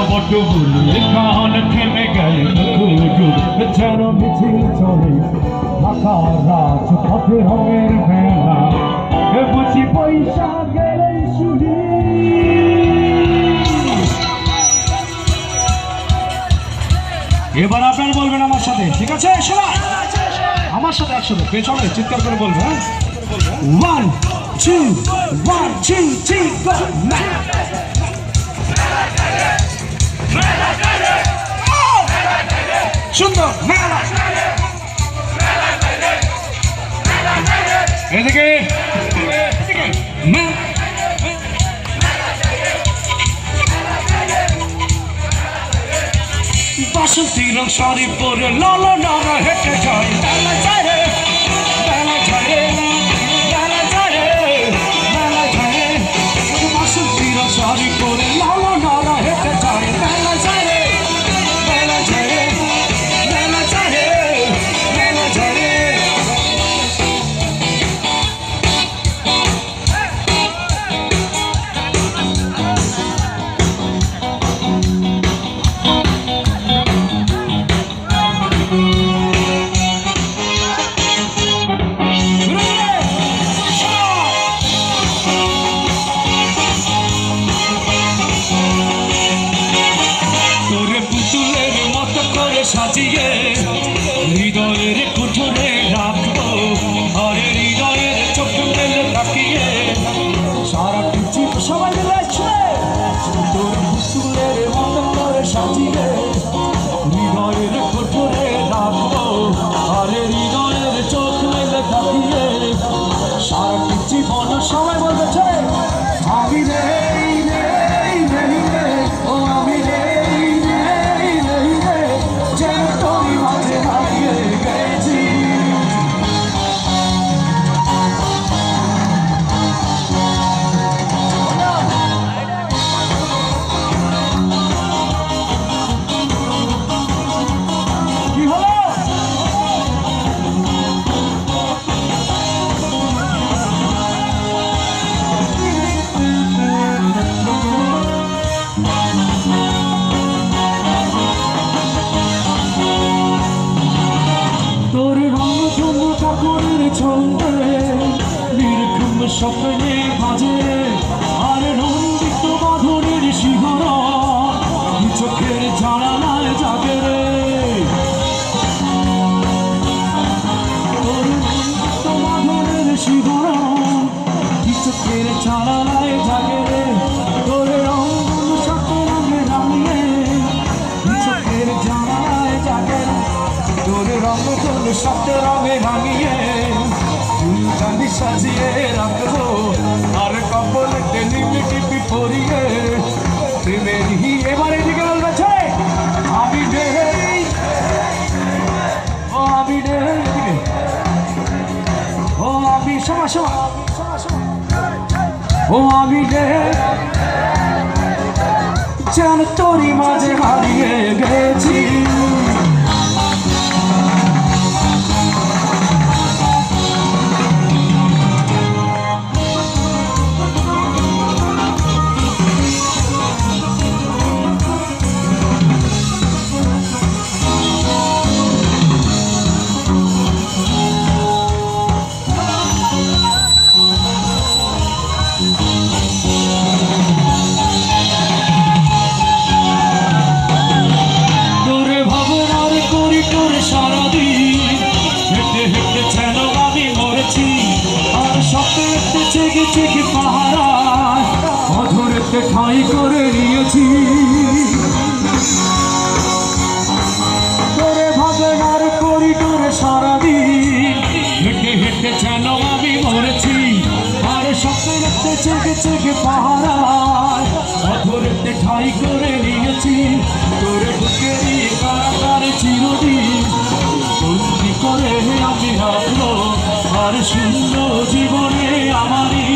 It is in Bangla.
বট বলে গান থেমে গেলে যেন মিছিল চলে ঢাকা রাজপথে রঙের মেলা বুঝি পয়সা গেলে শুনি। এবার আপনার বলবেন আমার সাথে, ঠিক আছে? সবাই আমার সাথে একসাথে পেছনে চিৎকার করে বলবে। হ্যাঁ, 1 2 1 2 3 go। সুন্দর মেলা এদিকে বাসন্তীর শাড়ি পরে লাল নানা হেঁটে যায় মেলা যায় রে মেলা যায় রে মেলা যায় রে মেলা যায় রে বাসন্তীর শাড়ি পরে লাল নানা হেঁটে যায় মেলা যায় রে মেলা যায় রে মেলা যায় রে মেলা যায় রে। সাজিয়ে হৃদয়ের কুঠুরে রাখবো আরে হৃদয়ের চোখ মেলে তাকিয়ে সারা পৃথিবী সবাই মিলেছে তোর পুতুলের মতো করে সাজিয়ে হৃদয়ের কুঠুরে রাখবো আরে হৃদয়ের চোখ মেলে তাকিয়ে সারা জীবন সবাই বলতেছে আমি রে স্বপ্নে বাজে আর রঞ্জিত বাঁধনের শিহরণ চোখের জানালায় জাগে রে তোর রঞ্জিত বাঁধনের শিহরণ চোখের জানালায় জাগে রে তোর রঙ রঙে রাঙিয়ে চোখের জানালায় জাগে তোর রঙ সাথে রঙে রাঙিয়ে জানি সাজিয়ে রাখবো আর কপালে নিমে টিপি পরিয়ে প্রেমের হি এবারে দিকে বলবে আমি রে ও আমি রে ও আমি সমা ও আমি রে যেন তোরই মাঝে হারিয়ে গেছি। চেকে চেকে পাহারা অধরেতে ঠাঁই করে নিয়েছি তোরে ভাবনার করিডোরে সারাদিন হেঁটে হেঁটে যেন আমি মরেছি আর স্বপ্নেতে চেকে চেকে পাহারা অধরেতে ঠাঁই করে নিয়েছি তোরে বুকেরই কারাগারে চিরদিন বন্দি করে আমি রাখলো আর শূন্য জীবনে আমারই